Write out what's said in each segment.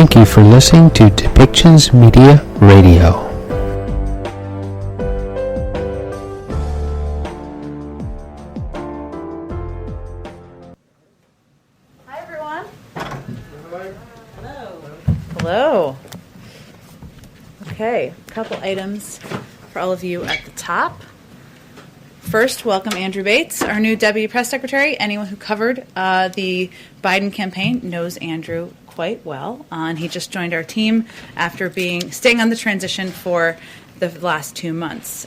Thank you for listening to Depictions Media Radio. Hi, everyone. Hello. Okay, a couple items for all of you at the top. First, welcome Andrew Bates, our new Deputy Press Secretary. Anyone who covered the Biden campaign knows Andrew quite well, and he just joined our team after staying on the transition for the last 2 months.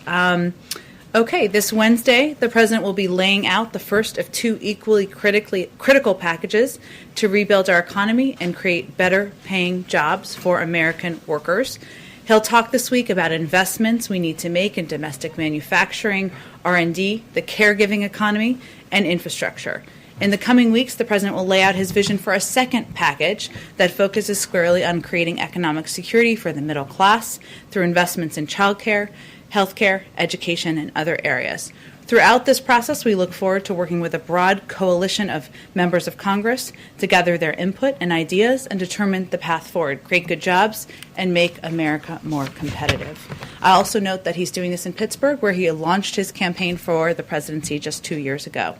Okay, this Wednesday, the President will be laying out the first of two equally critical packages to rebuild our economy and create better paying jobs for American workers. He'll talk this week about investments we need to make in domestic manufacturing, R&D, the caregiving economy, and infrastructure. In the coming weeks, the President will lay out his vision for a second package that focuses squarely on creating economic security for the middle class through investments in childcare, healthcare, education, and other areas. Throughout this process, we look forward to working with a broad coalition of members of Congress to gather their input and ideas and determine the path forward, create good jobs, and make America more competitive. I also note that he's doing this in Pittsburgh, where he launched his campaign for the presidency just 2 years ago.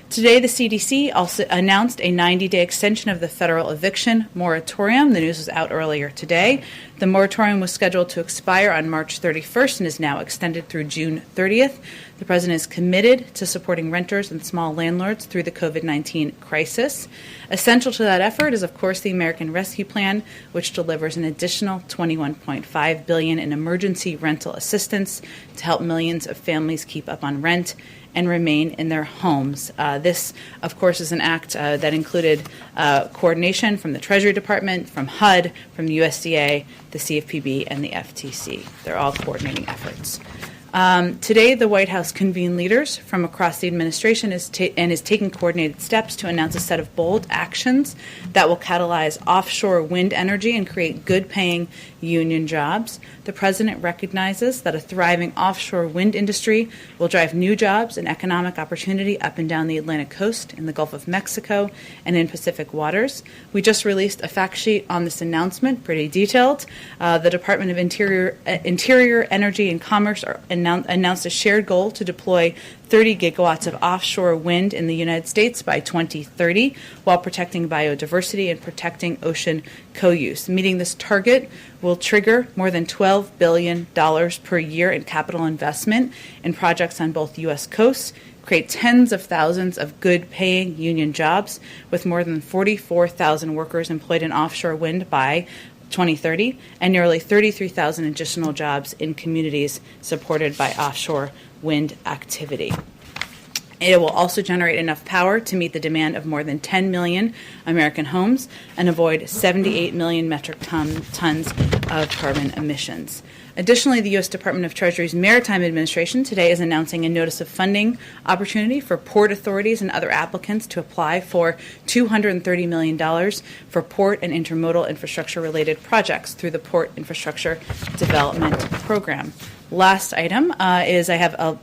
Today, the CDC also announced a 90-day extension of the federal eviction moratorium. The news was out earlier today. The moratorium was scheduled to expire on March 31st and is now extended through June 30th. The President is committed to supporting renters and small landlords through the COVID-19 crisis. Essential to that effort is, of course, the American Rescue Plan, which delivers an additional $21.5 billion in emergency rental assistance to help millions of families keep up on rent and remain in their homes. This, of course, is an act that included coordination from the Treasury Department, from HUD, from the USDA, the CFPB, and the FTC. They're all coordinating efforts. Today, the White House convened leaders from across the administration is taking coordinated steps to announce a set of bold actions that will catalyze offshore wind energy and create good-paying union jobs. The President recognizes that a thriving offshore wind industry will drive new jobs and economic opportunity up and down the Atlantic coast, in the Gulf of Mexico, and in Pacific waters. We just released a fact sheet on this announcement, pretty detailed. The Department of Interior, Energy, and Commerce announced a shared goal to deploy 30 gigawatts of offshore wind in the United States by 2030, while protecting biodiversity and protecting ocean co-use. Meeting this target will trigger more than $12 billion per year in capital investment in projects on both U.S. coasts, create tens of thousands of good-paying union jobs, with more than 44,000 workers employed in offshore wind by 2030, and nearly 33,000 additional jobs in communities supported by offshore wind activity. It will also generate enough power to meet the demand of more than 10 million American homes and avoid 78 million metric tons of carbon emissions. Additionally, the U.S. Department of Treasury's Maritime Administration today is announcing a notice of funding opportunity for port authorities and other applicants to apply for $230 million for port and intermodal infrastructure-related projects through the Port Infrastructure Development Program. Last item is I have an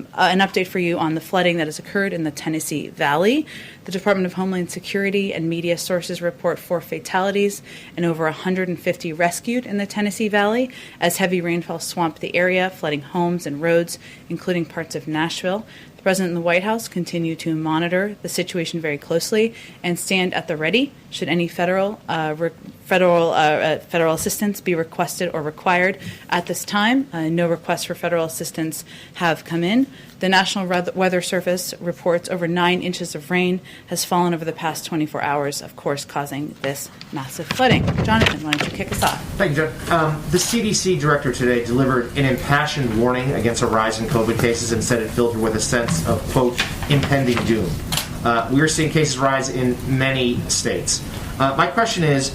update for you on the flooding that has occurred in the Tennessee Valley. The Department of Homeland Security and media sources report 4 fatalities and over 150 rescued in the Tennessee Valley as heavy rainfall swamped the area, flooding homes and roads, including parts of Nashville. The President and the White House continue to monitor the situation very closely and stand at the ready should any federal assistance be requested or required. At this time, no requests for federal assistance have come in. The National Weather Service reports over 9 inches of rain has fallen over the past 24 hours, of course, causing this massive flooding. Jonathan, why don't you kick us off? Thank you, Jen. The CDC director today delivered an impassioned warning against a rise in COVID cases and said it filled her with a sense of, quote, impending doom. We are seeing cases rise in many states. My question is,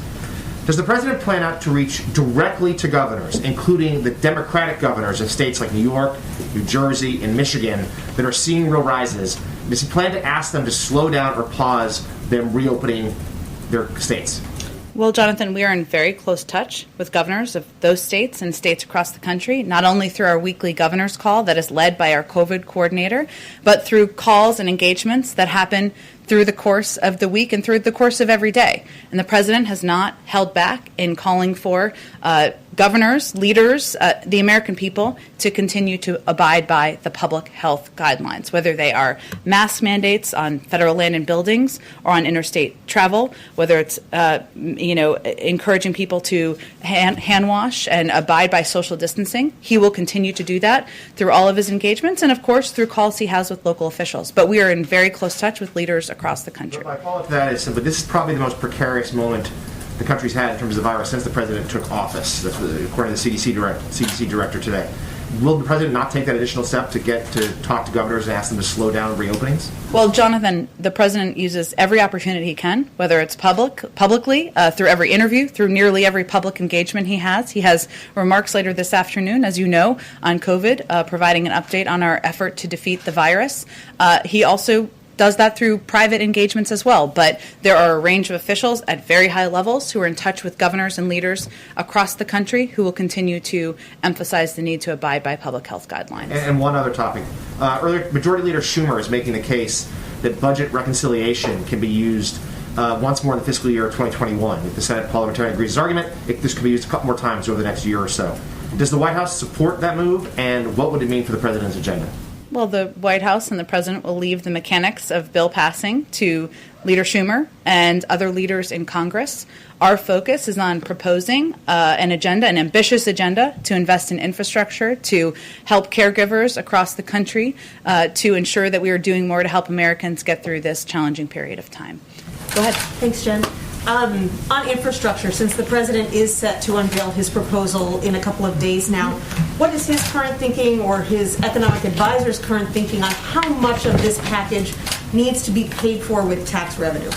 does the president plan out to reach directly to governors, including the Democratic governors of states like New York, New Jersey, and Michigan that are seeing real rises? Does he plan to ask them to slow down or pause them reopening their states? Well, Jonathan, we are in very close touch with governors of those states and states across the country, not only through our weekly governor's call that is led by our COVID coordinator, but through calls and engagements that happen through the course of the week and through the course of every day. And the president has not held back in calling for governors, leaders, the American people to continue to abide by the public health guidelines, whether they are mask mandates on federal land and buildings or on interstate travel, whether it's encouraging people to hand wash and abide by social distancing. He will continue to do that through all of his engagements and, of course, through calls he has with local officials. But we are in very close touch with leaders across the country. My follow-up to that is simply, this is probably the most precarious moment the country's had in terms of the virus since the president took office. That's what, according to the CDC director today. Will the president not take that additional step to get to talk to governors and ask them to slow down reopenings? Well, Jonathan, the president uses every opportunity he can, whether it's publicly, through every interview, through nearly every public engagement he has. He has remarks later this afternoon, as you know, on COVID, providing an update on our effort to defeat the virus. He also does that through private engagements as well. But there are a range of officials at very high levels who are in touch with governors and leaders across the country who will continue to emphasize the need to abide by public health guidelines. And one other topic. Earlier, Majority Leader Schumer is making the case that budget reconciliation can be used once more in the fiscal year of 2021. If the Senate parliamentarian agrees with his argument, this could be used a couple more times over the next year or so. Does the White House support that move, and what would it mean for the president's agenda? Well, the White House and the president will leave the mechanics of bill passing to Leader Schumer and other leaders in Congress. Our focus is on proposing an ambitious agenda to invest in infrastructure, to help caregivers across the country, to ensure that we are doing more to help Americans get through this challenging period of time. Go ahead. Thanks, Jen. On infrastructure, since the president is set to unveil his proposal in a couple of days now, what is his current thinking or his economic advisor's current thinking on how much of this package needs to be paid for with tax revenue?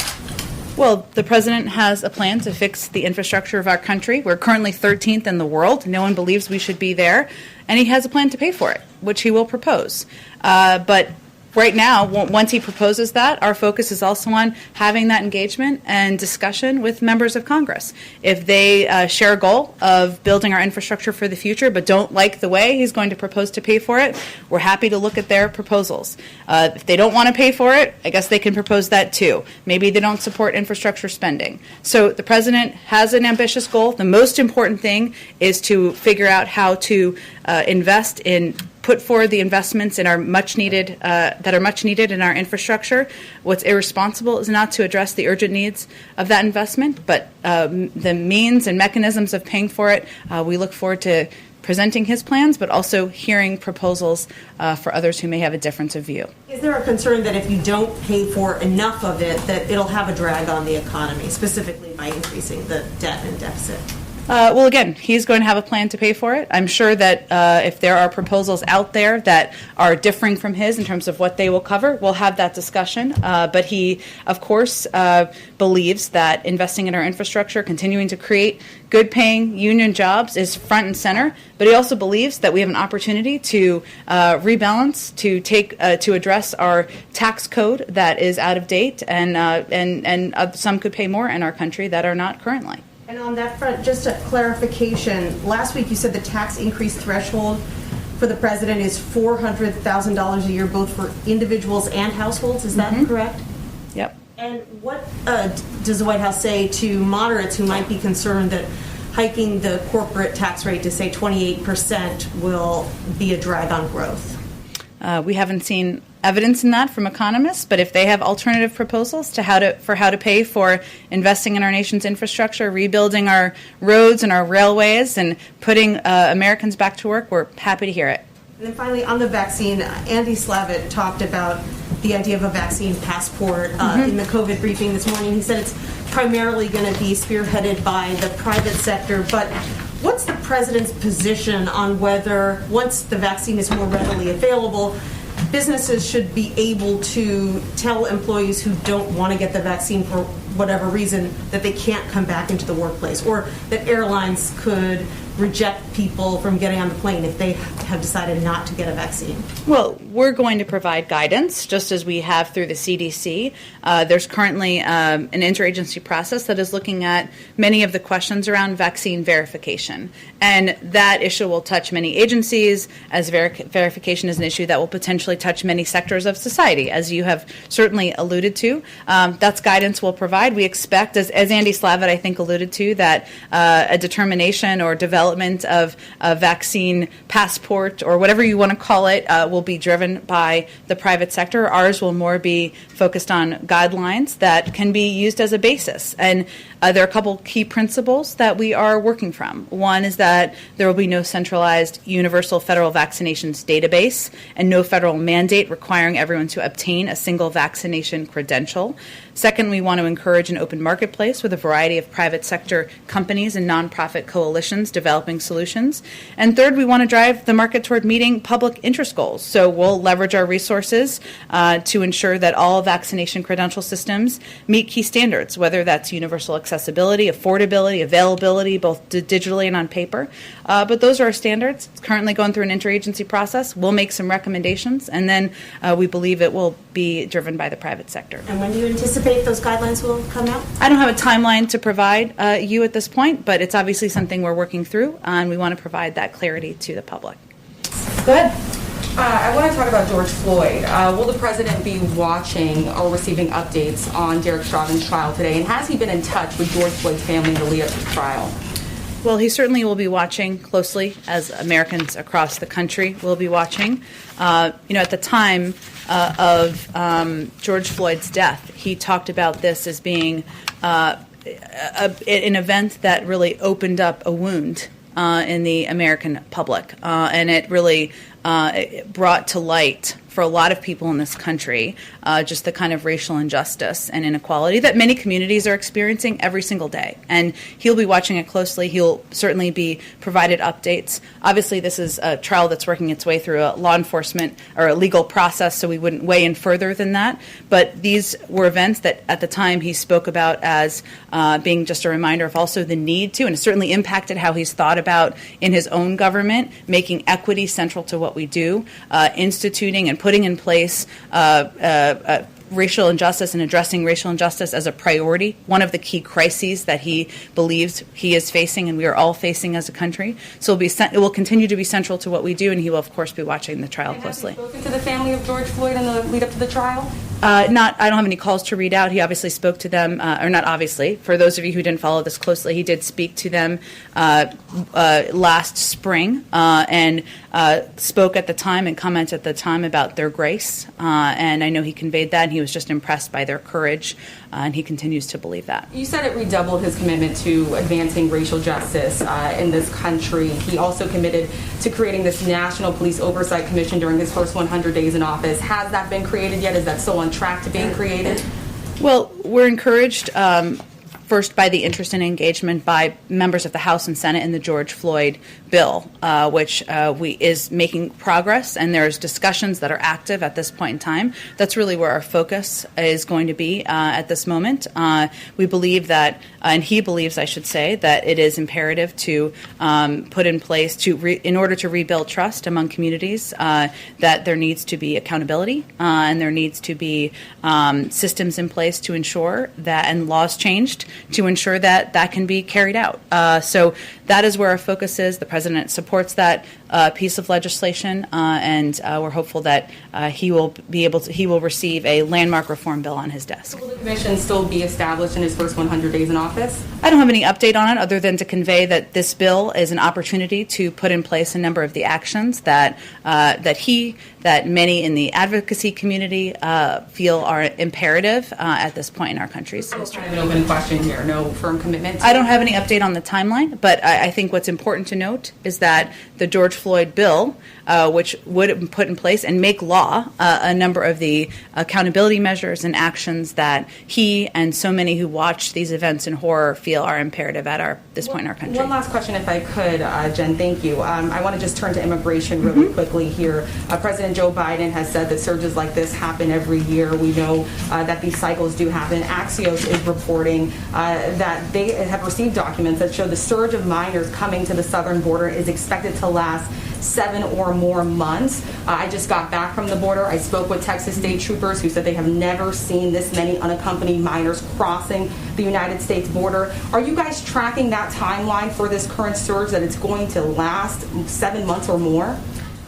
Well, the president has a plan to fix the infrastructure of our country. We're currently 13th in the world. No one believes we should be there. And he has a plan to pay for it, which he will propose. But right now, once he proposes that, our focus is also on having that engagement and discussion with members of Congress. If they share a goal of building our infrastructure for the future but don't like the way he's going to propose to pay for it, we're happy to look at their proposals. If they don't want to pay for it, I guess they can propose that too. Maybe they don't support infrastructure spending. So the president has an ambitious goal. The most important thing is to figure out how to put forward the investments in our that are much needed in our infrastructure. What's irresponsible is not to address the urgent needs of that investment, but the means and mechanisms of paying for it. We look forward to presenting his plans, but also hearing proposals for others who may have a difference of view. Is there a concern that if you don't pay for enough of it, that it'll have a drag on the economy, specifically by increasing the debt and deficit? Well, again, he's going to have a plan to pay for it. I'm sure that if there are proposals out there that are differing from his in terms of what they will cover, we'll have that discussion. But he, of course, believes that investing in our infrastructure, continuing to create good-paying union jobs is front and center. But he also believes that we have an opportunity to rebalance, to address our tax code that is out of date, and some could pay more in our country that are not currently. And on that front, just a clarification, last week you said the tax increase threshold for the president is $400,000 a year, both for individuals and households. Is that correct? Yep. And what does the White House say to moderates who might be concerned that hiking the corporate tax rate to, say, 28% will be a drag on growth? We haven't seen evidence in that from economists, but if they have alternative proposals to how to pay for investing in our nation's infrastructure, rebuilding our roads and our railways, and putting Americans back to work, we're happy to hear it. And then finally, on the vaccine, Andy Slavitt talked about the idea of a vaccine passport in the COVID briefing this morning. He said it's primarily going to be spearheaded by the private sector, but what's the president's position on whether, once the vaccine is more readily available, businesses should be able to tell employees who don't want to get the vaccine for whatever reason that they can't come back into the workplace, or that airlines could reject people from getting on the plane if they have decided not to get a vaccine? Well, we're going to provide guidance, just as we have through the CDC. There's currently an interagency process that is looking at many of the questions around vaccine verification. And that issue will touch many agencies, as verification is an issue that will potentially touch many sectors of society, as you have certainly alluded to. That's guidance we'll provide. We expect, as Andy Slavitt, I think, alluded to, that a determination or development of a vaccine passport or whatever you want to call it will be driven by the private sector. Ours will more be focused on guidelines that can be used as a basis. And there are a couple key principles that we are working from. One is that there will be no centralized universal federal vaccinations database and no federal mandate requiring everyone to obtain a single vaccination credential. Second, we want to encourage an open marketplace with a variety of private sector companies and nonprofit coalitions developing solutions. And third, we want to drive the market toward meeting public interest goals. So we'll leverage our resources to ensure that all vaccination credential systems meet key standards, whether that's universal accessibility, affordability, availability, both digitally and on paper. But those are our standards. It's currently going through an interagency process. We'll make some recommendations, and then we believe it will be driven by the private sector. And when do you anticipate those guidelines will come out? I don't have a timeline to provide you at this point, but it's obviously something we're working through, and we want to provide that clarity to the public. Go ahead. I want to talk about George Floyd. Will the president be watching or receiving updates on Derek Chauvin's trial today? And has he been in touch with George Floyd's family in the lead up to the trial? Well, he certainly will be watching closely, as Americans across the country will be watching. At the time of George Floyd's death, he talked about this as being an event that really opened up a wound in the American public, and it really brought to light for a lot of people in this country just the kind of racial injustice and inequality that many communities are experiencing every single day. And he'll be watching it closely. He'll certainly be provided updates. Obviously, this is a trial that's working its way through a law enforcement or a legal process, so we wouldn't weigh in further than that. But these were events that at the time he spoke about as being just a reminder of also the need to, and it certainly impacted how he's thought about in his own government, making equity central to what we do, instituting and putting in place racial injustice and addressing racial injustice as a priority, one of the key crises that he believes he is facing and we are all facing as a country. So it will continue to be central to what we do, and he will, of course, be watching the trial closely. Have you spoken to the family of George Floyd in the lead up to the trial? I don't have any calls to read out. He obviously spoke to them, or not obviously. For those of you who didn't follow this closely, he did speak to them last spring and spoke at the time and commented at the time about their grace. And I know he conveyed that, and he was just impressed by their courage, and he continues to believe that. You said it redoubled his commitment to advancing racial justice in this country. He also committed to creating this National Police Oversight Commission during his first 100 days in office. Has that been created yet? Is that still on track to being created? Well, we're encouraged first by the interest and engagement by members of the House and Senate in the George Floyd bill, which is making progress, and there's discussions that are active at this point in time. That's really where our focus is going to be at this moment. We believe that, and he believes, I should say, that it is imperative to put in place in order to rebuild trust among communities, that there needs to be accountability and there needs to be systems in place to ensure that, and laws changed to ensure that that can be carried out. So that is where our focus is. The president supports that piece of legislation, and we're hopeful that he will receive a landmark reform bill on his desk. Will the commission still be established in his first 100 days in office? I don't have any update on it other than to convey that this bill is an opportunity to put in place a number of the actions that many in the advocacy community feel are imperative at this point in our country's history. Kind of an open question here. No firm commitment. I don't have any update on the timeline, but I think what's important to note is that the George Floyd bill, which would put in place and make law a number of the accountability measures and actions that he and so many who watch these events in horror feel are imperative at this point in our country. One last question, if I could, Jen, thank you. I want to just turn to immigration really quickly here. President Joe Biden has said that surges like this happen every year. We know that these cycles do happen. Axios is reporting that they have received documents that show the surge of minors coming to the southern border is expected to last 7 or more months. I just got back from the border. I spoke with Texas state troopers who said they have never seen this many unaccompanied minors crossing the United States border. Are you guys tracking that timeline for this current surge, that it's going to last 7 months or more?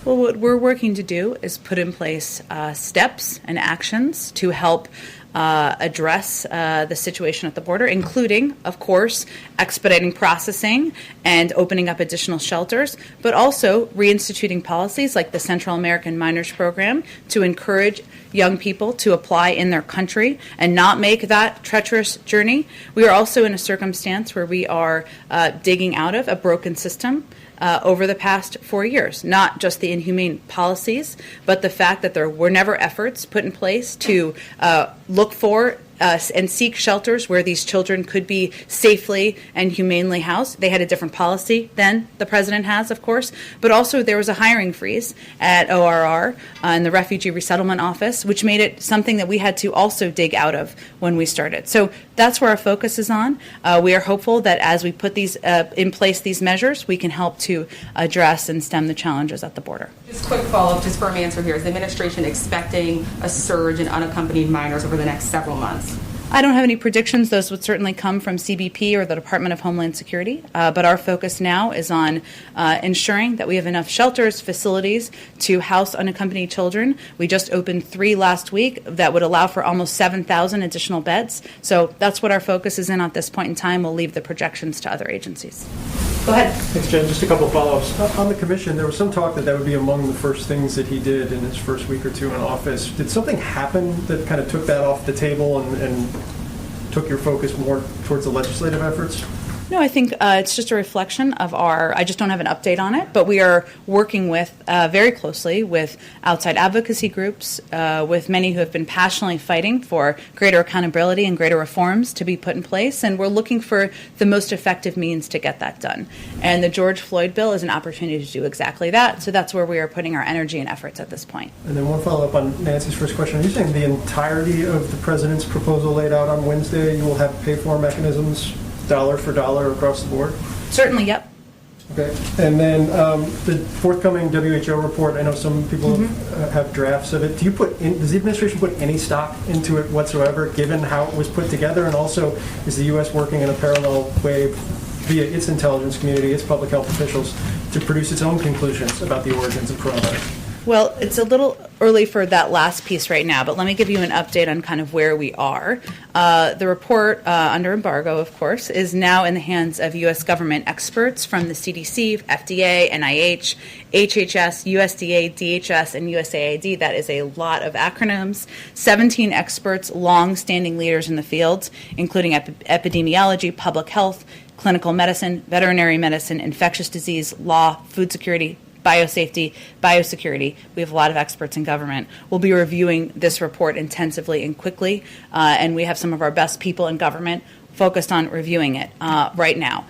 Well, what we're working to do is put in place steps and actions to help address the situation at the border, including, of course, expediting processing and opening up additional shelters, but also reinstituting policies like the Central American Minors Program to encourage young people to apply in their country and not make that treacherous journey. We are also in a circumstance where we are digging out of a broken system over the past 4 years, not just the inhumane policies, but the fact that there were never efforts put in place to look for and seek shelters where these children could be safely and humanely housed. They had a different policy than the president has, of course, but also there was a hiring freeze at ORR in the Refugee Resettlement Office, which made it something that we had to also dig out of when we started. So that's where our focus is on. We are hopeful that as we put these in place, these measures, we can help to address and stem the challenges at the border. Just quick follow-up, just firm answer here. Is the administration expecting a surge in unaccompanied minors over the next several months? I don't have any predictions. Those would certainly come from CBP or the Department of Homeland Security. But our focus now is on ensuring that we have enough shelters, facilities to house unaccompanied children. We just opened 3 last week that would allow for almost 7,000 additional beds. So that's what our focus is in at this point in time. We'll leave the projections to other agencies. Go ahead. Thanks, Jen. Just a couple of follow-ups. On the commission, there was some talk that would be among the first things that he did in his first week or two in office. Did something happen that kind of took that off the table and took your focus more towards the legislative efforts? No, I think it's just a reflection of I just don't have an update on it, but we are working with very closely with outside advocacy groups, with many who have been passionately fighting for greater accountability and greater reforms to be put in place, and we're looking for the most effective means to get that done. And the George Floyd bill is an opportunity to do exactly that, so that's where we are putting our energy and efforts at this point. And then one follow-up on Nancy's first question. Are you saying the entirety of the president's proposal laid out on Wednesday, you will have pay-for mechanisms dollar for dollar across the board? Certainly, yep. Okay. And then the forthcoming WHO report, I know some people have drafts of it. Does the administration put any stock into it whatsoever, given how it was put together? And also, is the U.S. working in a parallel way via its intelligence community, its public health officials, to produce its own conclusions about the origins of coronavirus? Well, it's a little early for that last piece right now, but let me give you an update on kind of where we are. The report, under embargo, of course, is now in the hands of U.S. government experts from the CDC, FDA, NIH, HHS, USDA, DHS, and USAID. That is a lot of acronyms. 17 experts, long-standing leaders in the field, including epidemiology, public health, clinical medicine, veterinary medicine, infectious disease, law, food security, biosafety, biosecurity. We have a lot of experts in government. We'll be reviewing this report intensively and quickly, and we have some of our best people in government focused on reviewing it right now.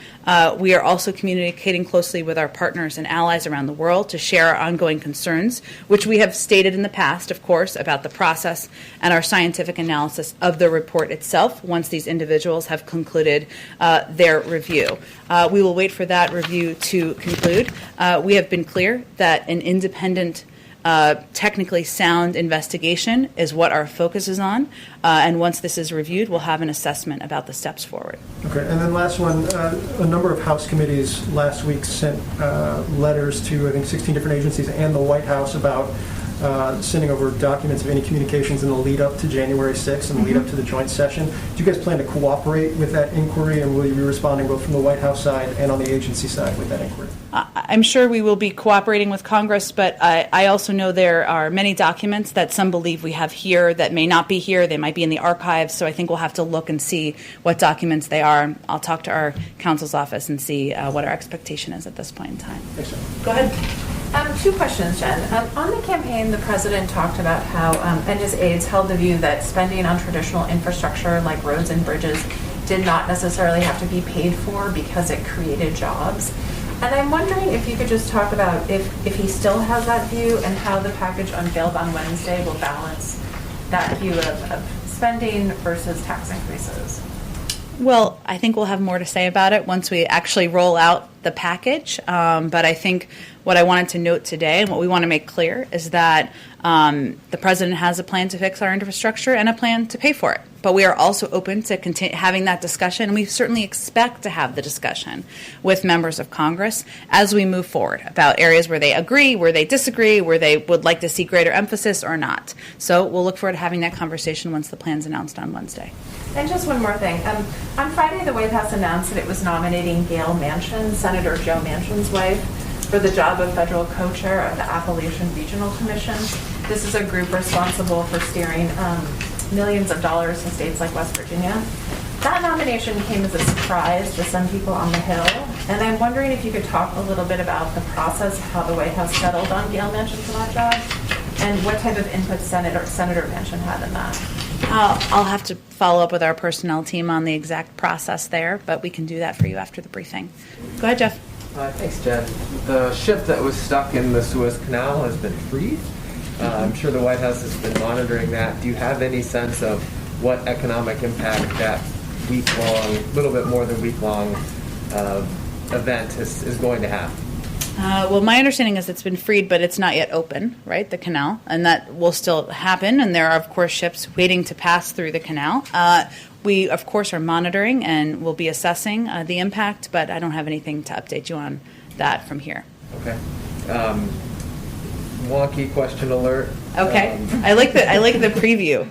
We are also communicating closely with our partners and allies around the world to share our ongoing concerns, which we have stated in the past, of course, about the process and our scientific analysis of the report itself once these individuals have concluded their review. We will wait for that review to conclude. We have been clear that an independent technically sound investigation is what our focus is on, and once this is reviewed, we'll have an assessment about the steps forward. Okay, and then last one, a number of House committees last week sent letters to, I think, 16 different agencies and the White House about sending over documents of any communications in the lead up to January 6th and the lead up to the joint session. Do you guys plan to cooperate with that inquiry, and will you be responding both from the White House side and on the agency side with that inquiry? I'm sure we will be cooperating with Congress, but I also know there are many documents that some believe we have here that may not be here. They might be in the archives, so I think we'll have to look and see what documents they are. I'll talk to our counsel's office and see what our expectation is at this point in time. Thanks, sir. Go ahead. 2 questions, Jen. On the campaign, the president talked about how, and his aides held the view that spending on traditional infrastructure like roads and bridges did not necessarily have to be paid for because it created jobs. And I'm wondering if you could just talk about if he still has that view and how the package unveiled on Wednesday will balance that view of spending versus tax increases. Well, I think we'll have more to say about it once we actually roll out the package. But I think what I wanted to note today and what we want to make clear is that the president has a plan to fix our infrastructure and a plan to pay for it. But we are also open to having that discussion, and we certainly expect to have the discussion with members of Congress as we move forward about areas where they agree, where they disagree, where they would like to see greater emphasis or not. So we'll look forward to having that conversation once the plan's announced on Wednesday. And just one more thing. On Friday, the White House announced that it was nominating Gail Manchin, Senator Joe Manchin's wife, for the job of federal co-chair of the Appalachian Regional Commission. This is a group responsible for steering millions of dollars to states like West Virginia. That nomination came as a surprise to some people on the Hill, and I'm wondering if you could talk a little bit about the process, how the White House settled on Gail Manchin for that job, and what type of input Senator Manchin had in that. I'll have to follow up with our personnel team on the exact process there, but we can do that for you after the briefing. Go ahead, Jeff. Thanks, Jen. The ship that was stuck in the Suez Canal has been freed. I'm sure the White House has been monitoring that. Do you have any sense of what economic impact that week-long, little bit more than week-long event is going to have? Well, my understanding is it's been freed, but it's not yet open, right, the canal, and that will still happen, and there are, of course, ships waiting to pass through the canal. We, of course, are monitoring and will be assessing the impact, but I don't have anything to update you on that from here. Okay. Wonky question alert. Okay. I like the preview.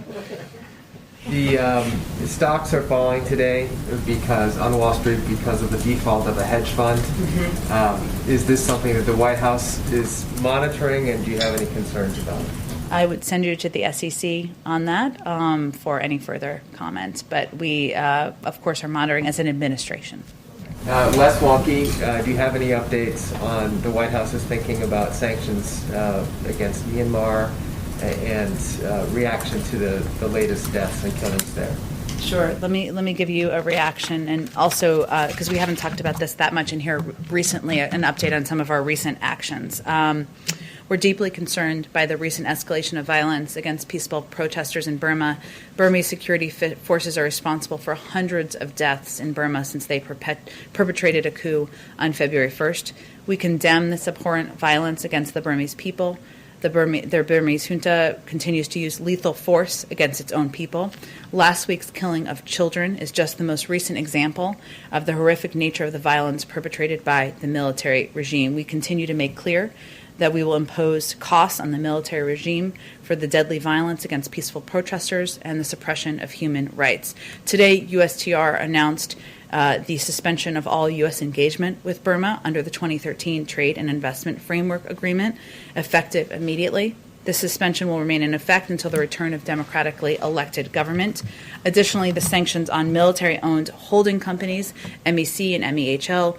The stocks are falling today because on Wall Street because of the default of a hedge fund. Is this something that the White House is monitoring, and do you have any concerns about it? I would send you to the SEC on that for any further comments, but we, of course, are monitoring as an administration. Less wonky, do you have any updates on the White House's thinking about sanctions against Myanmar and reaction to the latest deaths and killings there? Sure. Let me give you a reaction, and also because we haven't talked about this that much in here recently, an update on some of our recent actions. We're deeply concerned by the recent escalation of violence against peaceful protesters in Burma. Burmese security forces are responsible for hundreds of deaths in Burma since they perpetrated a coup on February 1st. We condemn this abhorrent violence against the Burmese people. Their Burmese junta continues to use lethal force against its own people. Last week's killing of children is just the most recent example of the horrific nature of the violence perpetrated by the military regime. We continue to make clear that we will impose costs on the military regime for the deadly violence against peaceful protesters and the suppression of human rights. Today, USTR announced the suspension of all U.S. engagement with Burma under the 2013 Trade and Investment Framework Agreement, effective immediately. This suspension will remain in effect until the return of democratically elected government. Additionally, the sanctions on military-owned holding companies, MEC and MEHL,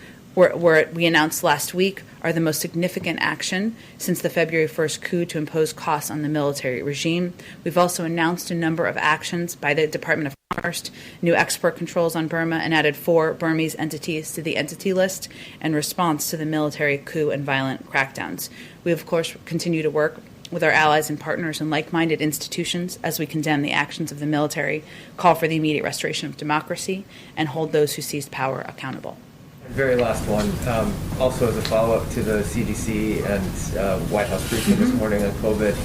we announced last week, are the most significant action since the February 1st coup to impose costs on the military regime. We've also announced a number of actions by the Department of Commerce, new export controls on Burma, and added 4 Burmese entities to the entity list in response to the military coup and violent crackdowns. We, of course, continue to work with our allies and partners and like-minded institutions as we condemn the actions of the military, call for the immediate restoration of democracy, and hold those who seized power accountable. Very last one, also as a follow-up to the CDC and White House briefing this morning on COVID,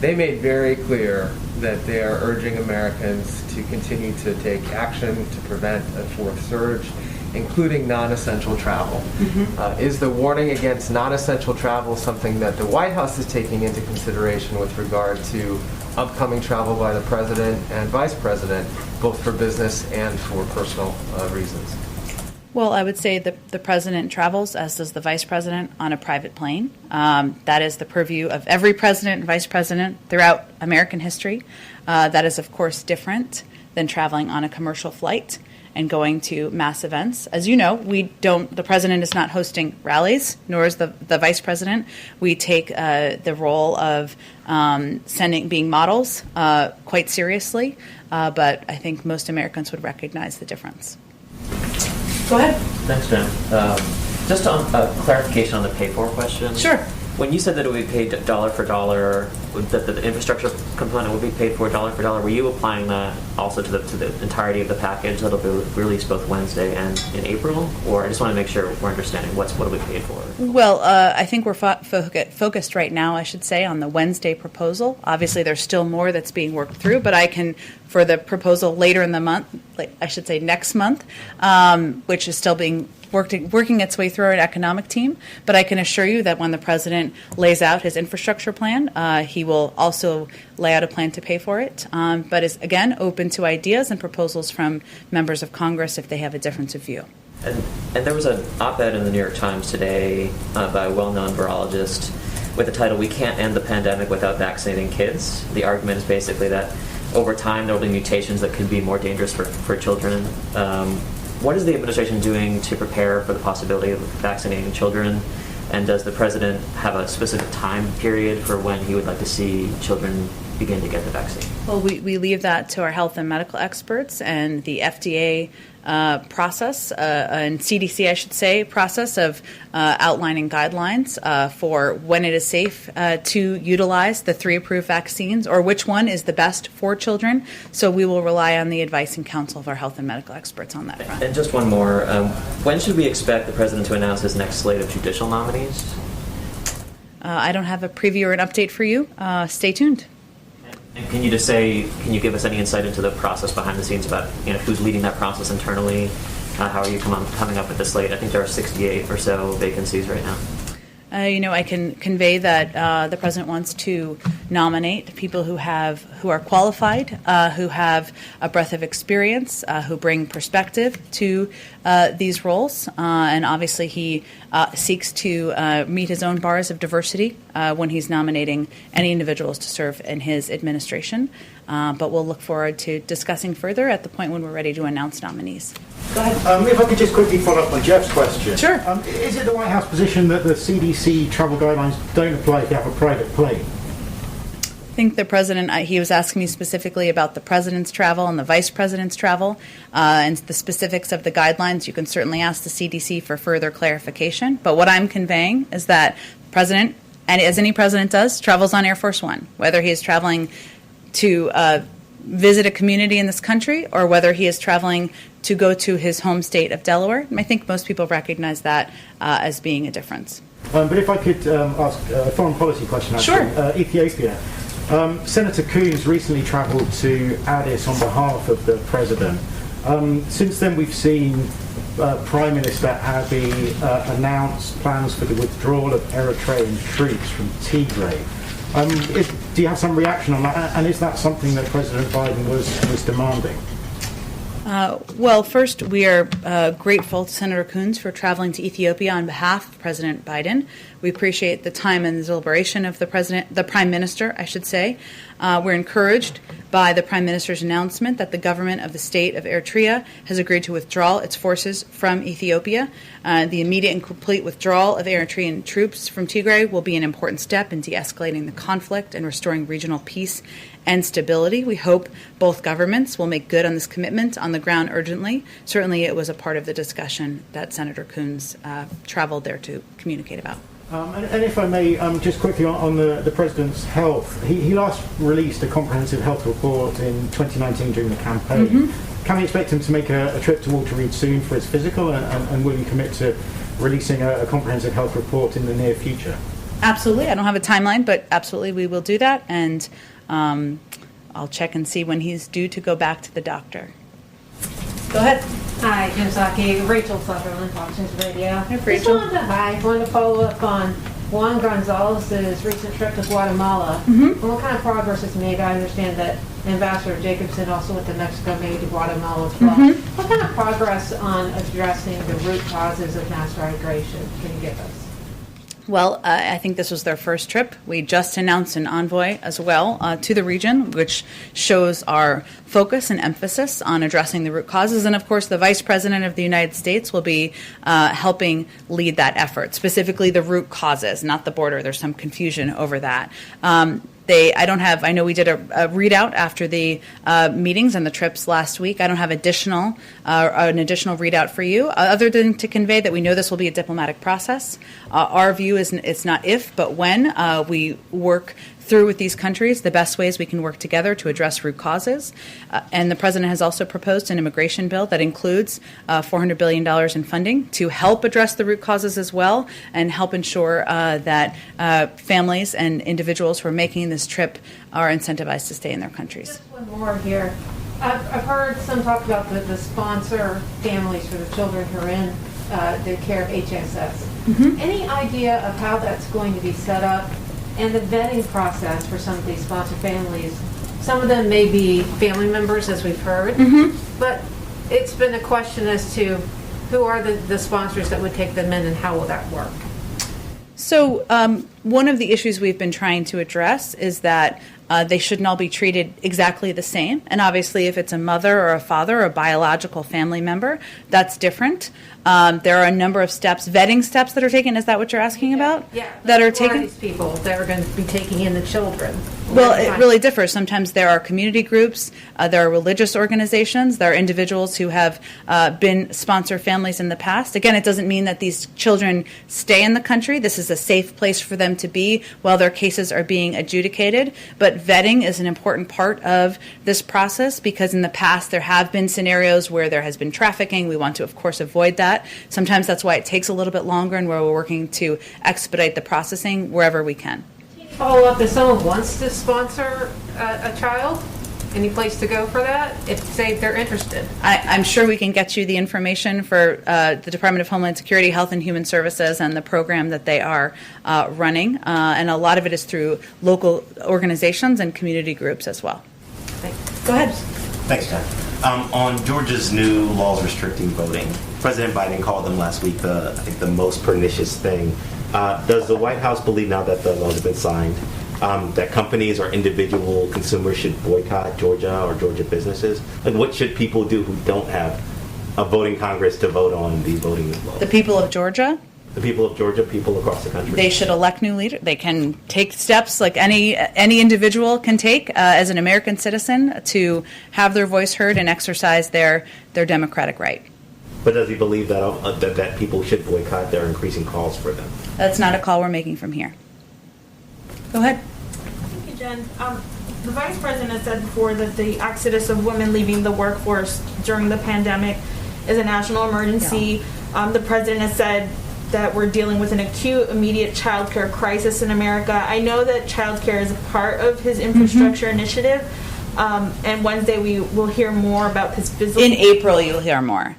they made very clear that they are urging Americans to continue to take action to prevent a fourth surge, including non-essential travel. Is the warning against non-essential travel something that the White House is taking into consideration with regard to upcoming travel by the President and Vice President, both for business and for personal reasons? Well, I would say the president travels, as does the vice president, on a private plane. That is the purview of every president and vice president throughout American history. That is, of course, different than traveling on a commercial flight and going to mass events. As you know, the president is not hosting rallies, nor is the vice president. We take the role of being models quite seriously, but I think most Americans would recognize the difference. Go ahead. Thanks, Jen. Just on clarification on the pay-for question. Sure. When you said that it would be paid dollar for dollar, that the infrastructure component would be paid for dollar, were you applying that also to the entirety of the package that'll be released both Wednesday and in April? Or I just want to make sure we're understanding what will be paid for. Well, I think we're focused right now, I should say, on the Wednesday proposal. Obviously, there's still more that's being worked through, but I can, for the proposal later in the month, I should say next month, which is still being working its way through our economic team. But I can assure you that when the president lays out his infrastructure plan, he will also lay out a plan to pay for it, but is, again, open to ideas and proposals from members of Congress if they have a difference of view. And there was an op-ed in the New York Times today by a well-known virologist with the title, "We Can't End the Pandemic Without Vaccinating Kids." The argument is basically that over time there will be mutations that could be more dangerous for children. What is the administration doing to prepare for the possibility of vaccinating children? And does the president have a specific time period for when he would like to see children begin to get the vaccine? Well, we leave that to our health and medical experts and the FDA process, and CDC, I should say, process of outlining guidelines for when it is safe to utilize the 3 approved vaccines, or which one is the best for children. So we will rely on the advice and counsel of our health and medical experts on that front. And just one more. When should we expect the president to announce his next slate of judicial nominees? I don't have a preview or an update for you. Stay tuned. And can you give us any insight into the process behind the scenes about who's leading that process internally? How are you coming up with the slate? I think there are 68 or so vacancies right now. I can convey that the president wants to nominate people who are qualified, who have a breadth of experience, who bring perspective to these roles, and obviously he seeks to meet his own bars of diversity when he's nominating any individuals to serve in his administration. But we'll look forward to discussing further at the point when we're ready to announce nominees. Go ahead. If I could just quickly follow up on Jeff's question. Sure. Is it the White House position that the CDC travel guidelines don't apply if you have a private plane? I think the president, he was asking me specifically about the president's travel and the vice president's travel, and the specifics of the guidelines. You can certainly ask the CDC for further clarification. But what I'm conveying is that the president, and as any president does, travels on Air Force One, whether he is traveling to visit a community in this country or whether he is traveling to go to his home state of Delaware. And I think most people recognize that as being a difference. But if I could ask a foreign policy question, actually. Sure. Ethiopia. Senator Coons recently travelled to Addis on behalf of the president. Since then, we've seen Prime Minister Abiy announce plans for the withdrawal of Eritrean troops from Tigray. Do you have some reaction on that? And is that something that President Biden was demanding? Well, first, we are grateful to Senator Coons for traveling to Ethiopia on behalf of President Biden. We appreciate the time and the deliberation of the Prime Minister, I should say. We're encouraged by the Prime Minister's announcement that the government of the state of Eritrea has agreed to withdraw its forces from Ethiopia. The immediate and complete withdrawal of Eritrean troops from Tigray will be an important step in de-escalating the conflict and restoring regional peace and stability. We hope both governments will make good on this commitment on the ground urgently. Certainly it was a part of the discussion that Senator Coons traveled there to communicate about. And if I may, just quickly on the President's health, he last released a comprehensive health report in 2019 during the campaign. Mm-hmm. Can we expect him to make a trip to Walter Reed soon for his physical, and will he commit to releasing a comprehensive health report in the near future? Absolutely. I don't have a timeline, but absolutely we will do that, and I'll check and see when he's due to go back to the doctor. Go ahead. Hi, Jim Saki, Rachel Sutherland, Fox News Radio. Hi, Rachel. I wanted to follow up on Juan Gonzalez's recent trip to Guatemala. Mm-hmm. And what kind of progress is made? I understand that Ambassador Jacobson also went to Mexico, maybe to Guatemala as well. Mm-hmm. What kind of progress on addressing the root causes of mass migration can you give us? Well, I think this was their first trip. We just announced an envoy as well to the region, which shows our focus and emphasis on addressing the root causes. And, of course, the Vice President of the United States will be helping lead that effort, specifically the root causes, not the border. There's some confusion over that. I know we did a readout after the meetings and the trips last week. I don't have an additional readout for you, other than to convey that we know this will be a diplomatic process. Our view is it's not if, but when we work through with these countries, the best ways we can work together to address root causes. And the president has also proposed an immigration bill that includes $400 billion in funding to help address the root causes as well and help ensure that families and individuals who are making this trip are incentivized to stay in their countries. Just one more here. I've heard some talk about the sponsor families for the children who are in the care of HSS. Any idea of how that's going to be set up? And the vetting process for some of these sponsor families, some of them may be family members, as we've heard, but it's been a question as to who are the sponsors that would take them in and how will that work? So one of the issues we've been trying to address is that they shouldn't all be treated exactly the same. And obviously, if it's a mother or a father or a biological family member, that's different. There are a number of steps, vetting steps that are taken. Is that what you're asking about? Yeah. That are Who taken? these people that are going to be taking in the children? Well, it really differs. Sometimes there are community groups, there are religious organizations, there are individuals who have been sponsor families in the past. Again, it doesn't mean that these children stay in the country. This is a safe place for them to be while their cases are being adjudicated. But vetting is an important part of this process because in the past there have been scenarios where there has been trafficking. We want to, of course, avoid that. Sometimes that's why it takes a little bit longer and where we're working to expedite the processing wherever we can. Follow up if someone wants to sponsor a child? Any place to go for that? If, say, they're interested. I'm sure we can get you the information for the Department of Homeland Security, Health and Human Services, and the program that they are running. And a lot of it is through local organizations and community groups as well. Thanks. Go ahead. Thanks, Jen. On Georgia's new laws restricting voting, President Biden called them last week I think the most pernicious thing. Does the White House believe now that the laws have been signed that companies or individual consumers should boycott Georgia or Georgia businesses? Like, what should people do who don't have a voting Congress to vote on these voting laws? The people of Georgia? The people of Georgia, people across the country. They should elect new leaders. They can take steps like any individual can take as an American citizen to have their voice heard and exercise their democratic right. But does he believe that people should boycott their increasing calls for them? That's not a call we're making from here. Go ahead. Thank you, Jen. The Vice President said before that the exodus of women leaving the workforce during the pandemic is a national emergency. Yeah. The President has said that we're dealing with an acute, immediate child care crisis in America. I know that child care is a part of his infrastructure initiative, and Wednesday we will hear more about his physical... In April, you'll hear more.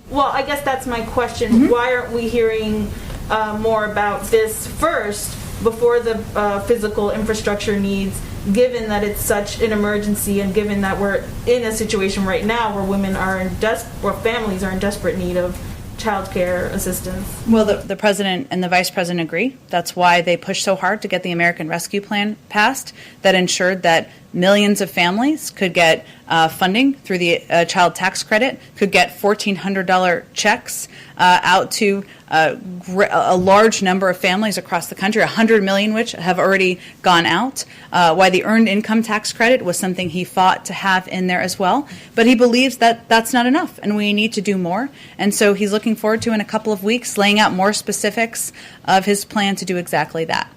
Well, I guess that's my question. Why aren't we hearing more about this first before the physical infrastructure needs, given that it's such an emergency and given that we're in a situation right now where women are where families are in desperate need of child care assistance? Well, the President and the Vice President agree. That's why they pushed so hard to get the American Rescue Plan passed that ensured that millions of families could get funding through the child tax credit, could get $1,400 checks out to a large number of families across the country, 100 million which have already gone out. Why the earned income tax credit was something he fought to have in there as well. But he believes that that's not enough and we need to do more. And so he's looking forward to, in a couple of weeks, laying out more specifics of his plan to do exactly that.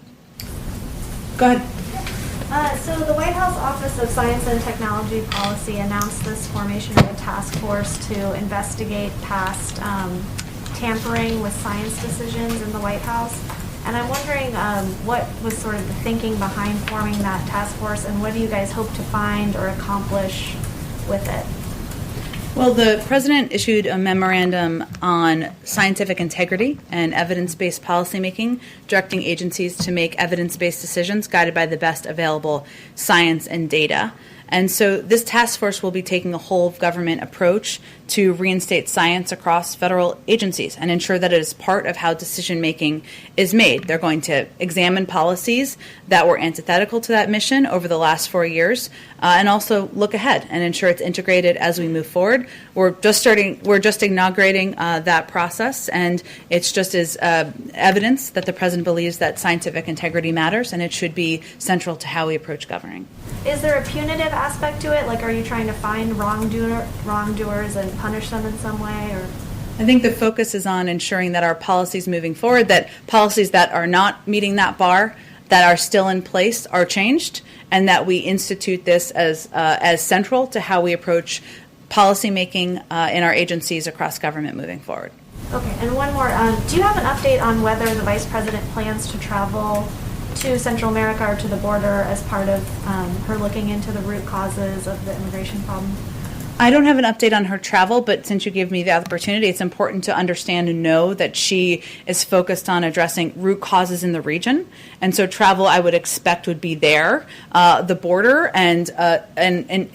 Go ahead. So the White House Office of Science and Technology Policy announced this formation of a task force to investigate past tampering with science decisions in the White House. And I'm wondering what was sort of the thinking behind forming that task force, and what do you guys hope to find or accomplish with it? Well, the President issued a memorandum on scientific integrity and evidence-based policymaking, directing agencies to make evidence-based decisions guided by the best available science and data. And so this task force will be taking a whole of government approach to reinstate science across federal agencies and ensure that it is part of how decision making is made. They're going to examine policies that were antithetical to that mission over the last 4 years, and also look ahead and ensure it's integrated as we move forward. We're just inaugurating that process, and it's just as evidence that the president believes that scientific integrity matters, and it should be central to how we approach governing. Is there a punitive aspect to it? Like, are you trying to find wrongdoers and punish them in some way, or? I think the focus is on ensuring that our policies moving forward, that policies that are not meeting that bar, that are still in place, are changed, and that we institute this as central to how we approach policymaking in our agencies across government moving forward. Okay, and one more. Do you have an update on whether the Vice President plans to travel to Central America or to the border as part of her looking into the root causes of the immigration problem? I don't have an update on her travel, but since you gave me the opportunity, it's important to understand and know that she is focused on addressing root causes in the region. And so travel, I would expect, would be there, the border, and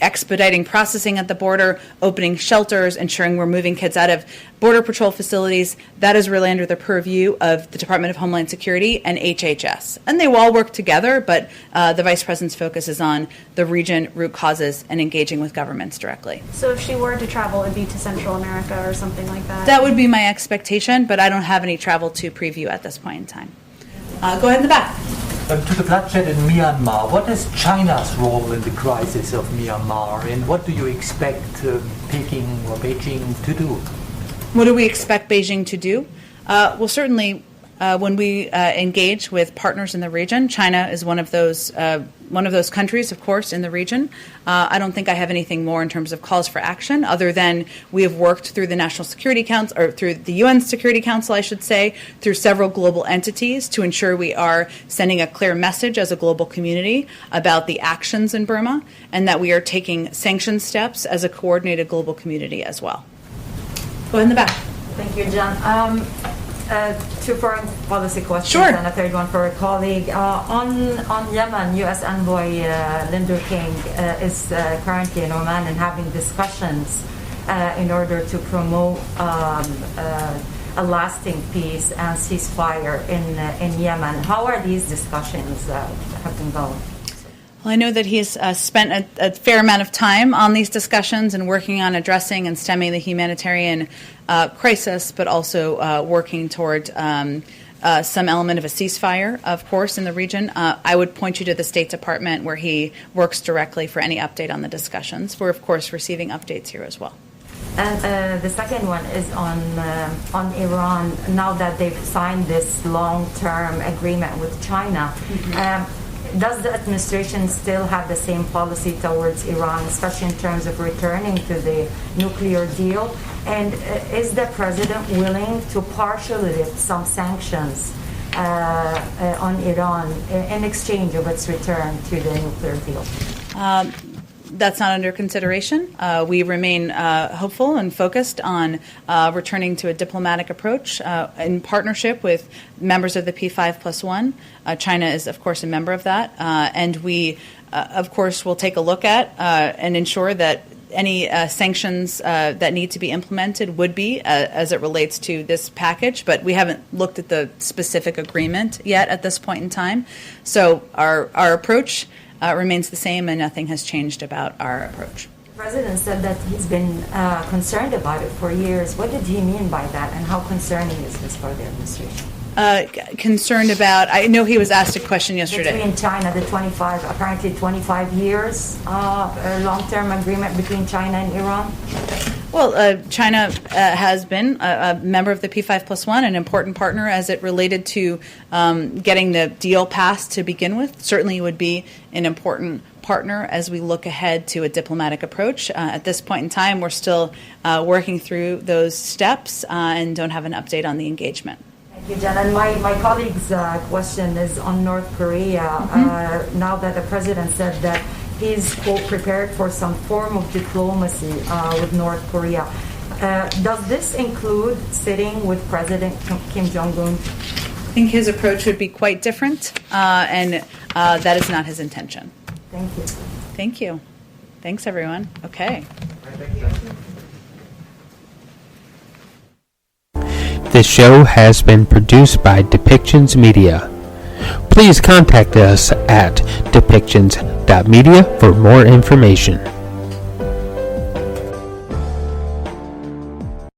expediting processing at the border, opening shelters, ensuring we're moving kids out of Border Patrol facilities. That is really under the purview of the Department of Homeland Security and HHS. And they will all work together, but the Vice President's focus is on the region, root causes, and engaging with governments directly. So if she were to travel, it'd be to Central America or something like that? That would be my expectation, but I don't have any travel to preview at this point in time. Go ahead in the back. To the bloodshed in Myanmar, what is China's role in the crisis of Myanmar, and what do you expect Peking or Beijing to do? What do we expect Beijing to do? Well, certainly when we engage with partners in the region, China is one of those countries, of course, in the region. I don't think I have anything more in terms of calls for action, other than we have worked through the National Security Council, or through the UN Security Council, I should say, through several global entities to ensure we are sending a clear message as a global community about the actions in Burma, and that we are taking sanction steps as a coordinated global community as well. Go ahead in the back. Thank you, John. Two foreign policy questions, sure, and a third one for a colleague. On Yemen, U.S. Envoy Linder King is currently in Oman and having discussions in order to promote a lasting peace and ceasefire in Yemen. How are these discussions have been going? Well, I know that he's spent a fair amount of time on these discussions and working on addressing and stemming the humanitarian crisis, but also working toward some element of a ceasefire, of course, in the region. I would point you to the State Department, where he works directly for any update on the discussions. We're, of course, receiving updates here as well. And the second one is on Iran. Now that they've signed this long-term agreement with China, does the administration still have the same policy towards Iran, especially in terms of returning to the nuclear deal? And is the president willing to partially lift some sanctions on Iran in exchange of its return to the nuclear deal? That's not under consideration. We remain hopeful and focused on returning to a diplomatic approach in partnership with members of the P5+1. China is, of course, a member of that. And we, of course, will take a look at and ensure that any sanctions that need to be implemented would be as it relates to this package. But we haven't looked at the specific agreement yet at this point in time. So our approach remains the same, and nothing has changed about our approach. The president said that he's been concerned about it for years. What did he mean by that, and how concerning is this for the administration? Concerned about, I know he was asked a question yesterday. Between China, the 25 years long-term agreement between China and Iran? Well, China has been a member of the P5+1, an important partner as it related to getting the deal passed to begin with. Certainly would be an important partner as we look ahead to a diplomatic approach. At this point in time, we're still working through those steps and don't have an update on the engagement. Thank you, Jen. And my colleague's question is on North Korea. Now that the president said that he's, quote, prepared for some form of diplomacy with North Korea. Does this include sitting with President Kim Jong-un? I think his approach would be quite different, and that is not his intention. Thank you. Thank you. Thanks, everyone. Okay. This show has been produced by Depictions Media. Please contact us at depictions.media for more information.